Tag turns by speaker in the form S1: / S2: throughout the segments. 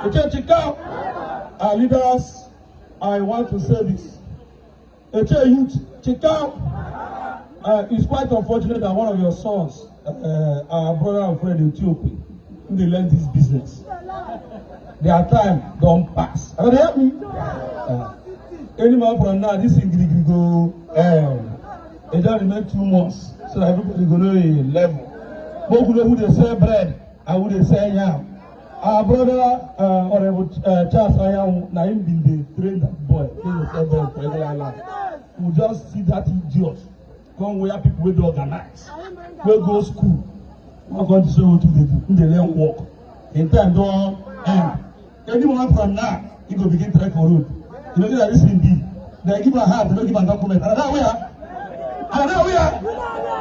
S1: Our leaders, I want to say this. Youth, it's quite unfortunate that one of your sons, our brother and friend Ethiopia, they learn this business. Their time don't pass. Are they help me? Any man from now, this thing go. It just remain 2 months, so that everybody go know a level. Both who they sell bread and who they sell yam. Our brother, Honorable Charles Ayam, now him been the trained boy. He will sell bread for every island. We just see that idiot come where people will organize, will go school. Not going to show what they do. They learn work. In time don't end. Anyone from now, he will begin to trek for road. You know that this thing be. They give a hand, they don't give a document. And now we are.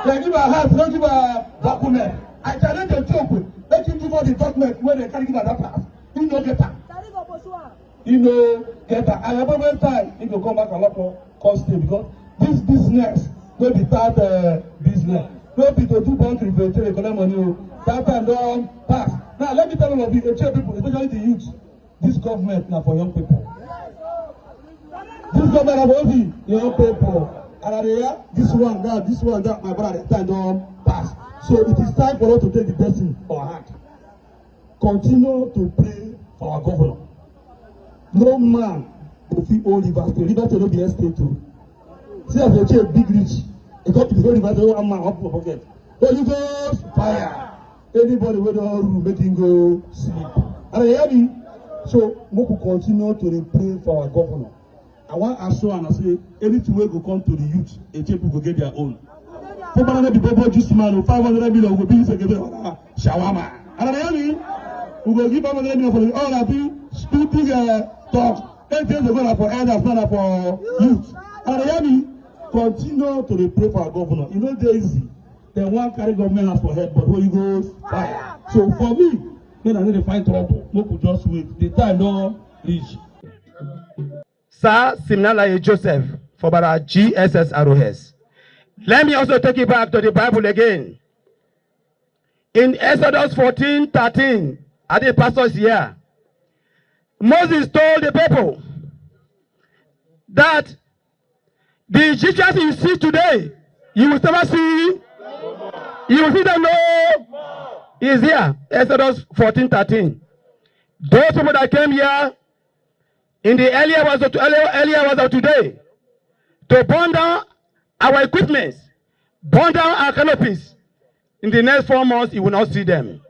S1: They give a hand, they don't give a document. I challenge the joke with. Let him give all the document where they can't give that pass. He no get that. He no get that. And every time he will come back a lot more costly because this business will be that business. No people do bank repair, they collect money. That time don't pass. Now let me tell all of you, the people, especially the youth, this government now for young people. This government now for young people. And this one, that, my brother, time don't pass. So it is time for us to take the blessing for our heart. Continue to pray for our governor. No man will feel all Rivers State. Rivers State will be a state too. See as they say big rich. It got to be Rivers State, one man up for pocket. Holy Ghost, fire. Anybody with a room, make him go sleep. And you hear me? So we will continue to pray for our governor. I want to assure and I say, anything will go come to the youth, and people will get their own. Fubara be bobo juice man, 500 million will be used to give shawarma. And I mean, we will give 500 million for the all of you stupid talk. 8 days ago for elders, not for youth. And I mean, continue to pray for our governor. You know, they're easy. They want carry government as for head, but Holy Ghost fire. So for me, when I need to find trouble, we could just wait. The time don't reach.
S2: Sir Simnala Joseph, Fubara GSSROS. Let me also take you back to the Bible again. In Exodus 14:13, at the pastor's here, Moses told the people that the Egyptians you see today, you will never see. You will see them no. Is here. Exodus 14:13. Those people that came here in the earlier hours of today to burn down our equipment, burn down our canopies. In the next 4 months, you will not see them.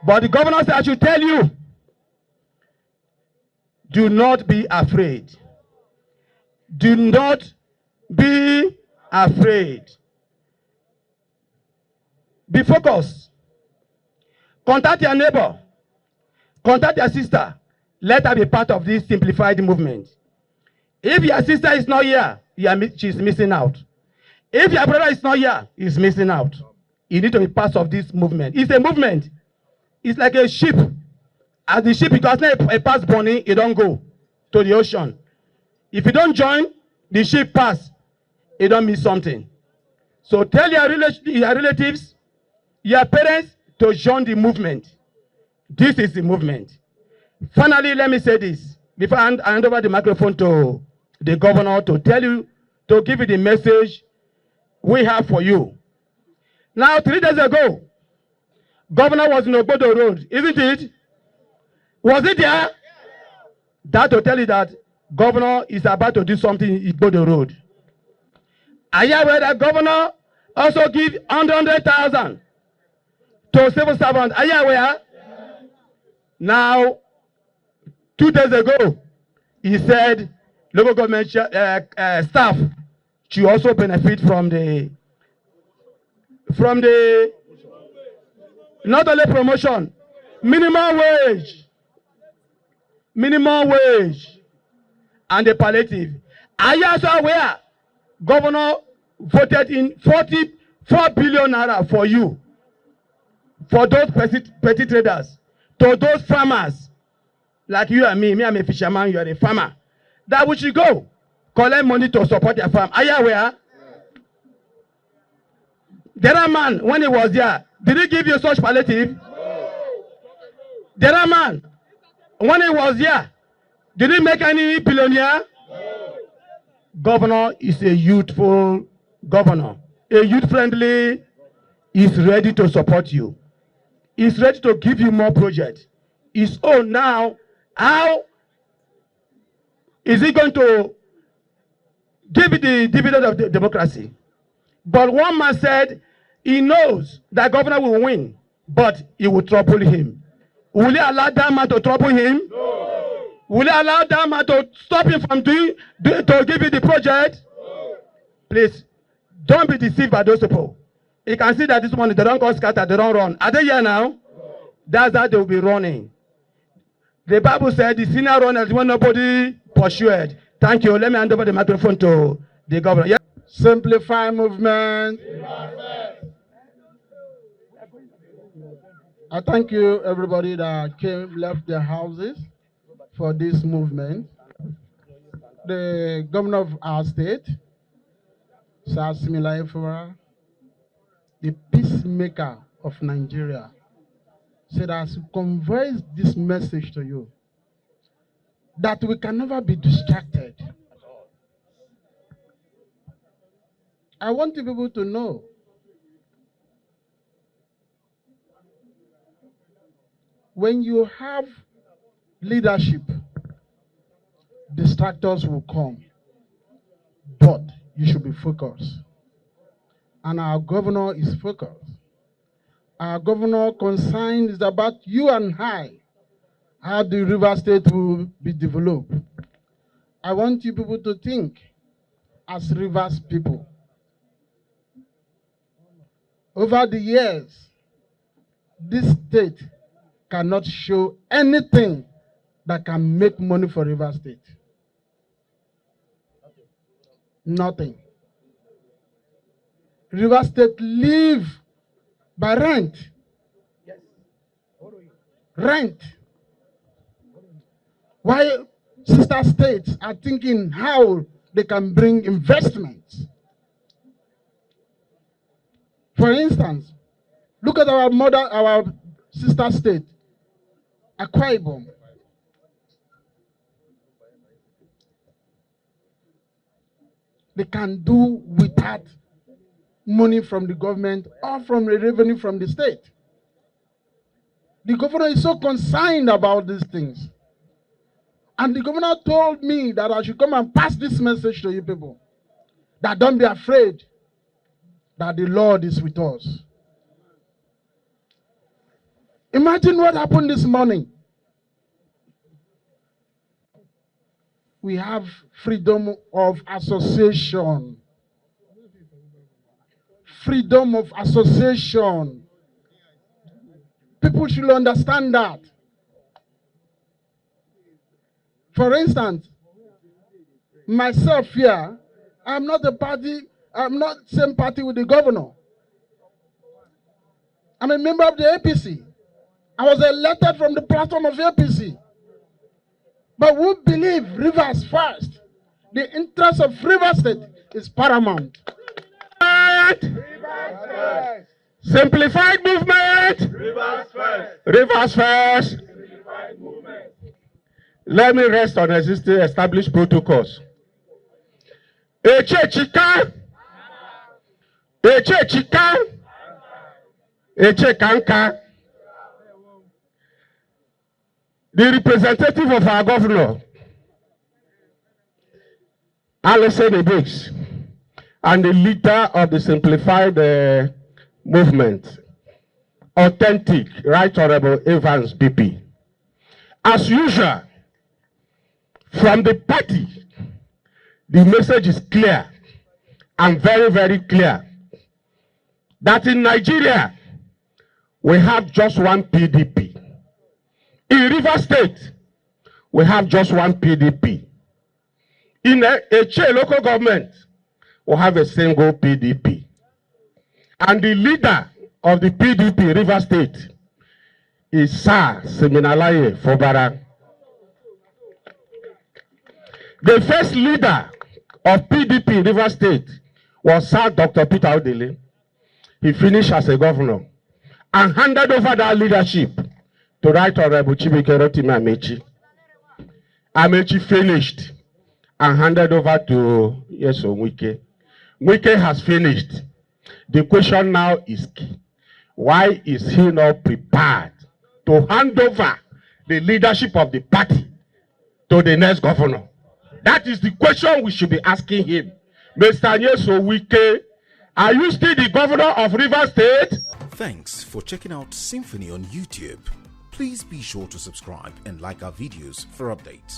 S2: But the governor said, I should tell you, do not be afraid. Do not be afraid. Be focused. Contact your neighbor. Contact your sister. Let her be part of this simplified movement. If your sister is not here, she's missing out. If your brother is not here, he's missing out. You need to be part of this movement. It's a movement. It's like a ship. As the ship, because a pass burning, it don't go to the ocean. If you don't join, the ship pass, it don't miss something. So tell your relatives, your parents to join the movement. This is the movement. Finally, let me say this before I hand over the microphone to the governor to tell you, to give you the message we have for you. Now, 3 days ago, governor was in Obodo Road, isn't it? Was it there? That to tell you that governor is about to do something in Obodo Road. Are you aware that governor also give 100,000 to civil servants? Are you aware? Now, 2 days ago, he said local government staff should also benefit from the not only promotion, minimum wage, and the palliative. Are you also aware? Governor voted in 44 billion naira for you, for those petty traders, to those farmers like you and me. I'm a fisherman, you are a farmer. That we should go collect money to support your farm. Are you aware? The other man, when he was there, did he give you such palliative? The other man, When he was here, did he make any billionaire? No. Governor is a youthful governor. A youth-friendly is ready to support you. Is ready to give you more projects. His own now, how is he going to give it the dividend of the democracy? But one man said he knows that governor will win, but he will trouble him. Will he allow that man to trouble him? No. Will he allow that man to stop him from to give you the project? No. Please, don't be deceived by those people. You can see that this morning they don't go scatter, they don't run. Are they here now? No. That's how they will be running. The Bible said the sinner runners when nobody pursued. Thank you. Let me hand over the microphone to the governor. Yes.
S3: Simplify movement. I thank you, everybody that left their houses for this movement. The governor of our state, Sir Fubara, the peacemaker of Nigeria, said I should convey this message to you, that we can never be distracted. I want you people to know when you have leadership, distractors will come, but you should be focused. And our governor is focused. Our governor concern is about you and I, how the River State will be developed. I want you people to think as Rivers people. Over the years, this state cannot show anything that can make money for River State. Nothing. River State live by rent. Yes. Rent. While sister states are thinking how they can bring investments. For instance, look at our sister state, Akwa Ibom. They can do without money from the government or from the revenue from the state. The governor is so concerned about these things. And the governor told me that I should come and pass this message to you people. That don't be afraid that the Lord is with us. Imagine what happened this morning. We have freedom of association. Freedom of association. People should understand that. For instance, myself here, I'm not same party with the governor. I'm a member of the APC. I was elected from the platform of APC. But we believe Rivers first. The interest of Rivers State is paramount.
S2: Simplified movement.
S4: Rivers first.
S2: Rivers first.
S4: Simplified movement.
S2: Let me rest on existing established protocols. Echechika. Echechika. Echekanka. The representative of our governor, Alison Ibix, and the leader of the simplified movement, authentic, Right Honorable Evans Bipi. As usual, from the party, the message is clear and very, very clear that in Nigeria, we have just one PDP. In River State, we have just one PDP. In a local government, we have a single PDP. And the leader of the PDP River State is Sir Fubara. The first leader of PDP River State was Sir Dr. Peter Odele. He finished as a governor and handed over that leadership to Right Honorable Chibike Rotimi Amechi.
S5: Amechi finished and handed over to Nyesom Wike. Wike has finished. The question now is, why is he not prepared to hand over the leadership of the party to the next governor? That is the question we should be asking him. Mr. Nyesom Wike, are you still the governor of Rivers State?
S6: Thanks for checking out Symphony on YouTube. Please be sure to subscribe and like our videos for updates.